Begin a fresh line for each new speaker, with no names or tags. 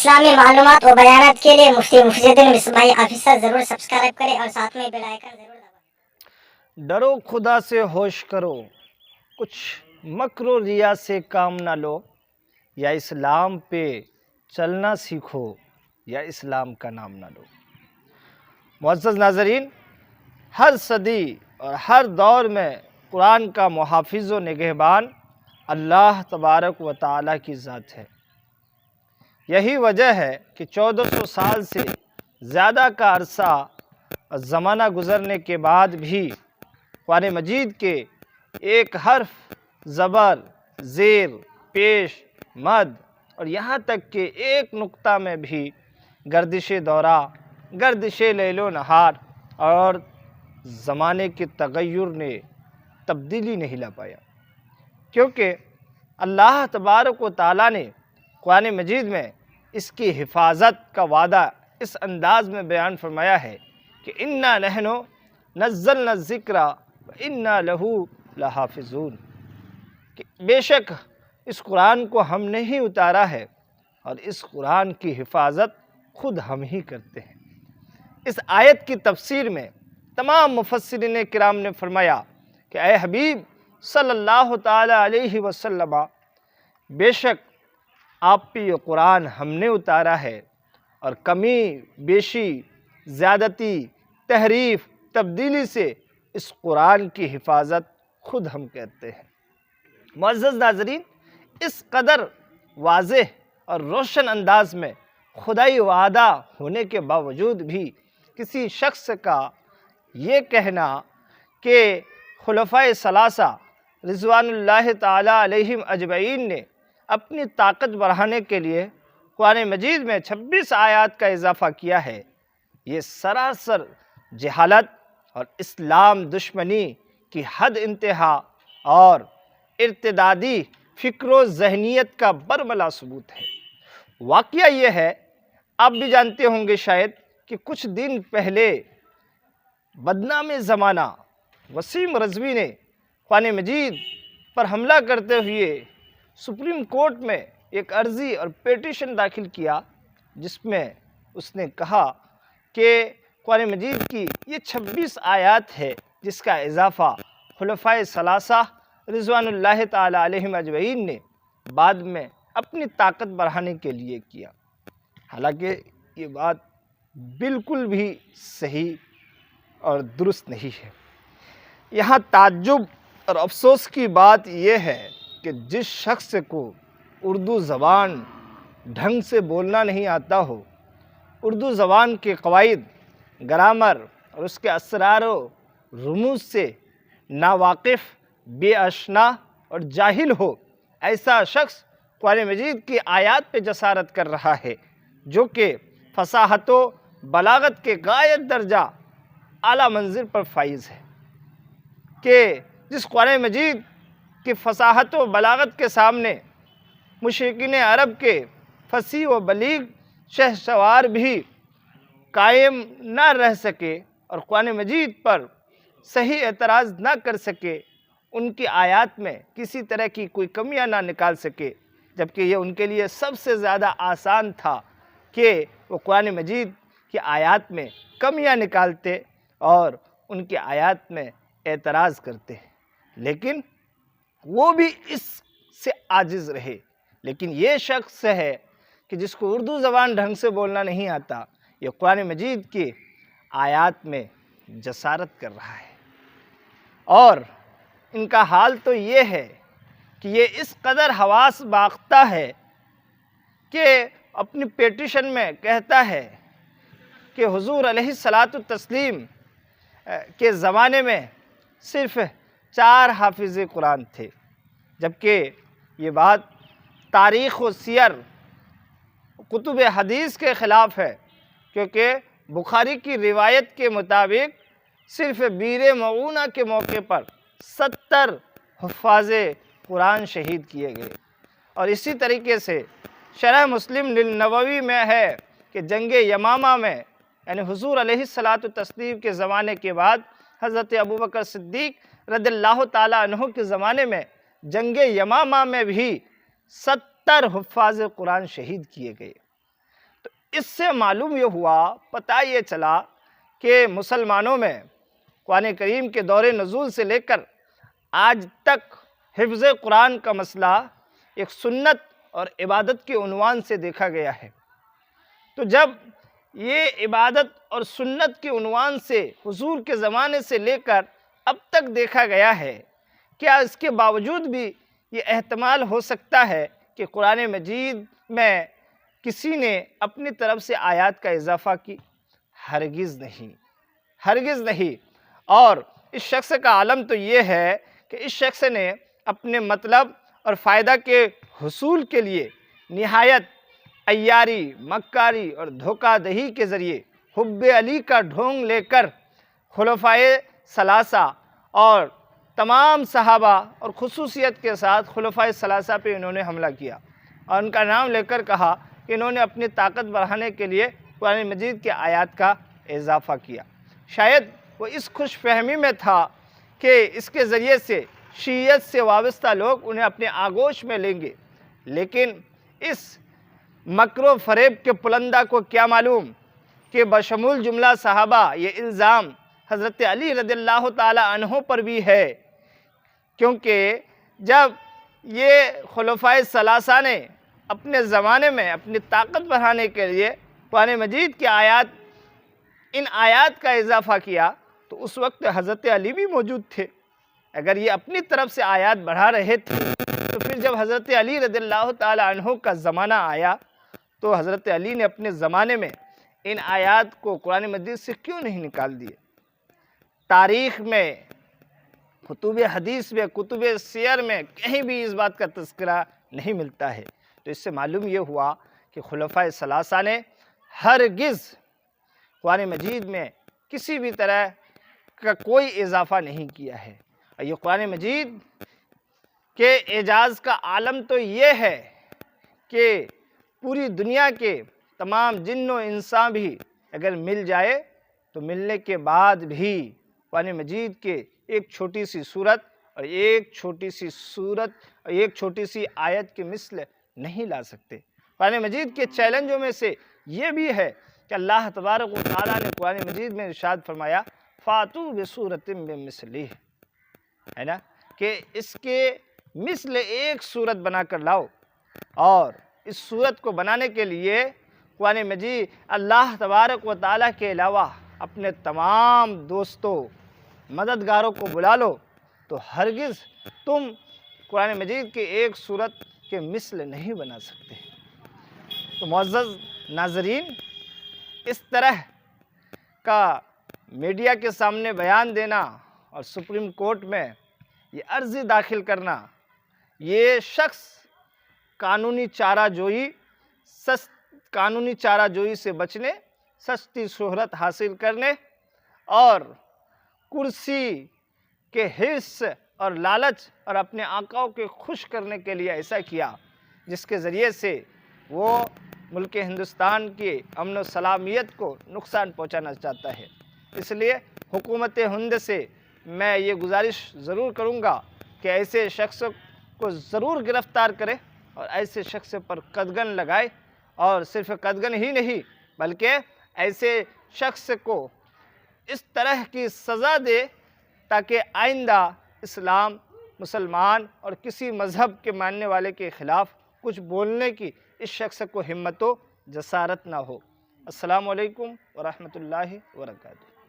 اسلامی معلومات و بیانات کے لیے مفتی محی مصباحی آفیسر ضرور سبسکرائب کریں اور ساتھ میں بیل آئیکن ضرور دبائیں۔
ڈرو خدا سے ہوش کرو، کچھ مکر و ریا سے کام نہ لو، یا اسلام پہ چلنا سیکھو یا اسلام کا نام نہ لو۔ معزز ناظرین، ہر صدی اور ہر دور میں قرآن کا محافظ و نگہبان اللہ تبارک و تعالیٰ کی ذات ہے۔ یہی وجہ ہے کہ 1400 سال سے زیادہ کا عرصہ اور زمانہ گزرنے کے بعد بھی قرآن مجید کے ایک حرف، زبر، زیر، پیش، مد اور یہاں تک کہ ایک نقطہ میں بھی گردش دورہ، گردش لیل و نہار اور زمانے کے تغیر نے تبدیلی نہیں لا پایا، کیونکہ اللہ تبارک و تعالیٰ نے قرآن مجید میں اس کی حفاظت کا وعدہ اس انداز میں بیان فرمایا ہے کہ اِنَّا نَحْنُ نَزَّلْنَا الذِّكْرَ وَإِنَّا لَهُ لَحَافِظُونَ، کہ بے شک اس قرآن کو ہم نے ہی اتارا ہے اور اس قرآن کی حفاظت خود ہم ہی کرتے ہیں۔ اس آیت کی تفسیر میں تمام مفسرین کرام نے فرمایا کہ اے حبیب صلی اللہ تعالی علیہ وسلم، بے شک آپ پہ یہ قرآن ہم نے اتارا ہے اور کمی بیشی، زیادتی، تحریف، تبدیلی سے اس قرآن کی حفاظت خود ہم کرتے ہیں۔ معزز ناظرین، اس قدر واضح اور روشن انداز میں خدائی وعدہ ہونے کے باوجود بھی کسی شخص کا یہ کہنا کہ خلفائے ثلاثہ رضوان اللہ تعالی علیہم اجمعین نے اپنی طاقت بڑھانے کے لیے قرآن مجید میں 26 آیات کا اضافہ کیا ہے، یہ سراسر جہالت اور اسلام دشمنی کی حد انتہا اور ارتدادی فکر و ذہنیت کا برملا ثبوت ہے۔ واقعہ یہ ہے، آپ بھی جانتے ہوں گے شاید، کہ کچھ دن پہلے بدنام زمانہ وسیم رضوی نے قرآن مجید پر حملہ کرتے ہوئے سپریم کورٹ میں ایک عرضی اور پیٹیشن داخل کیا، جس میں اس نے کہا کہ قرآن مجید کی یہ 26 آیات ہے جس کا اضافہ خلفائے ثلاثہ رضوان اللہ تعالی علیہم اجمعین نے بعد میں اپنی طاقت بڑھانے کے لیے کیا۔ حالانکہ یہ بات بالکل بھی صحیح اور درست نہیں ہے۔ یہاں تعجب اور افسوس کی بات یہ ہے کہ جس شخص کو اردو زبان ڈھنگ سے بولنا نہیں آتا ہو، اردو زبان کے قواعد، گرامر اور اس کے اسرار و رموز سے ناواقف، بے آشنا اور جاہل ہو، ایسا شخص قرآن مجید کی آیات پہ جسارت کر رہا ہے، جو کہ فصاحت و بلاغت کے غایت درجہ اعلیٰ منزل پر فائز ہے، کہ جس قرآن مجید کی فصاحت و بلاغت کے سامنے مشرکین عرب کے فصیح و بلیغ شہسوار بھی قائم نہ رہ سکے اور قرآن مجید پر صحیح اعتراض نہ کر سکے، ان کی آیات میں کسی طرح کی کوئی کمیاں نہ نکال سکے، جبکہ یہ ان کے لیے سب سے زیادہ آسان تھا کہ وہ قرآن مجید کی آیات میں کمیاں نکالتے اور ان کی آیات میں اعتراض کرتے، لیکن وہ بھی اس سے عاجز رہے۔ لیکن یہ شخص ہے کہ جس کو اردو زبان ڈھنگ سے بولنا نہیں آتا، یہ قرآن مجید کی آیات میں جسارت کر رہا ہے، اور ان کا حال تو یہ ہے کہ یہ اس قدر حواس باختہ ہے کہ اپنی پیٹیشن میں کہتا ہے کہ حضور علیہ الصلاۃ والتسلیم کے زمانے میں صرف 4 حافظ قرآن تھے، جبکہ یہ بات تاریخ و سیر کتب حدیث کے خلاف ہے، کیونکہ بخاری کی روایت کے مطابق صرف بیر معونہ کے موقع پر 70 حفاظ قرآن شہید کیے گئے، اور اسی طریقے سے شرح مسلم للنووی میں ہے کہ جنگ یمامہ میں، یعنی حضور علیہ الصلاۃ والتسلیم کے زمانے کے بعد حضرت ابوبکر صدیق رضی اللہ تعالیٰ عنہ کے زمانے میں جنگ یمامہ میں بھی 70 حفاظ قرآن شہید کیے گئے۔ اس سے معلوم یہ ہوا، پتہ یہ چلا کہ مسلمانوں میں قرآن کریم کے دور نزول سے لے کر آج تک حفظ قرآن کا مسئلہ ایک سنت اور عبادت کے عنوان سے دیکھا گیا ہے۔ تو جب یہ عبادت اور سنت کے عنوان سے حضور کے زمانے سے لے کر اب تک دیکھا گیا ہے، کیا اس کے باوجود بھی یہ احتمال ہو سکتا ہے کہ قرآن مجید میں کسی نے اپنی طرف سے آیات کا اضافہ کی؟ ہرگز نہیں، ہرگز نہیں۔ اور اس شخص کا عالم تو یہ ہے کہ اس شخص نے اپنے مطلب اور فائدہ کے حصول کے لیے نہایت عیاری، مکاری اور دھوکہ دہی کے ذریعے حب علی کا ڈھونگ لے کر خلفائے ثلاثہ اور تمام صحابہ اور خصوصیت کے ساتھ خلفائے ثلاثہ پہ انہوں نے حملہ کیا اور ان کا نام لے کر کہا کہ انہوں نے اپنی طاقت بڑھانے کے لیے قرآن مجید کے آیات کا اضافہ کیا۔ شاید وہ اس خوش فہمی میں تھا کہ اس کے ذریعے سے شیعیت سے وابستہ لوگ انہیں اپنے آغوش میں لیں گے، لیکن اس مکر و فریب کے پلندہ کو کیا معلوم کہ بشمول جملہ صحابہ یہ الزام حضرت علی رضی اللہ تعالی عنہ پر بھی ہے، کیونکہ جب یہ خلفائے ثلاثہ نے اپنے زمانے میں اپنی طاقت بڑھانے کے لیے قرآن مجید کی ان آیات کا اضافہ کیا تو اس وقت حضرت علی بھی موجود تھے۔ اگر یہ اپنی طرف سے آیات بڑھا رہے تھے تو پھر جب حضرت علی رضی اللہ تعالی عنہ کا زمانہ آیا تو حضرت علی نے اپنے زمانے میں ان آیات کو قرآن مجید سے کیوں نہیں نکال دیے؟ تاریخ میں، کتب حدیث میں، کتب سیر میں کہیں بھی اس بات کا تذکرہ نہیں ملتا ہے۔ تو اس سے معلوم یہ ہوا کہ خلفائے ثلاثہ نے ہرگز قرآن مجید میں کسی بھی طرح کا کوئی اضافہ نہیں کیا ہے۔ اور یہ قرآن مجید کے اعجاز کا عالم تو یہ ہے کہ پوری دنیا کے تمام جن و انسان بھی اگر مل جائے تو ملنے کے بعد بھی قرآن مجید کے ایک چھوٹی سی سورت اور ایک چھوٹی سی آیت کے مثل نہیں لا سکتے۔ قرآن مجید کے چیلنجوں میں سے یہ بھی ہے کہ اللہ تبارک و تعالیٰ نے قرآن مجید میں ارشاد فرمایا فَأْتُوا بِسُورَةٍ مِّن مِّثْلِهِ، ہے نا، کہ اس کے مثل ایک صورت بنا کر لاؤ۔ اور اس صورت کو بنانے کے لیے قرآن مجید اللہ تبارک و تعالیٰ کے علاوہ اپنے تمام دوستوں، مددگاروں کو بلا لو، تو ہرگز تم قرآن مجید کے ایک صورت کے مثل نہیں بنا سکتے۔ تو معزز ناظرین، اس طرح کا میڈیا کے سامنے بیان دینا اور سپریم کورٹ میں یہ عرضی داخل کرنا، یہ شخص قانونی چارہ جوئی سے بچنے، سستی شہرت حاصل کرنے اور کرسی کے حرص اور لالچ اور اپنے آقاؤں کے خوش کرنے کے لیے ایسا کیا، جس کے ذریعے سے وہ ملک ہندوستان کی امن و سلامت کو نقصان پہنچانا چاہتا ہے۔ اس لیے حکومت ہند سے میں یہ گزارش ضرور کروں گا کہ ایسے شخص کو ضرور گرفتار کرے اور ایسے شخص پر قدغن لگائے، اور صرف قدغن ہی نہیں بلکہ ایسے شخص کو اس طرح کی سزا دے تاکہ آئندہ اسلام، مسلمان اور کسی مذہب کے ماننے والے کے خلاف کچھ بولنے کی اس شخص کو ہمت و جسارت نہ ہو۔ السلام علیکم ورحمۃ اللہ وبرکاتہ۔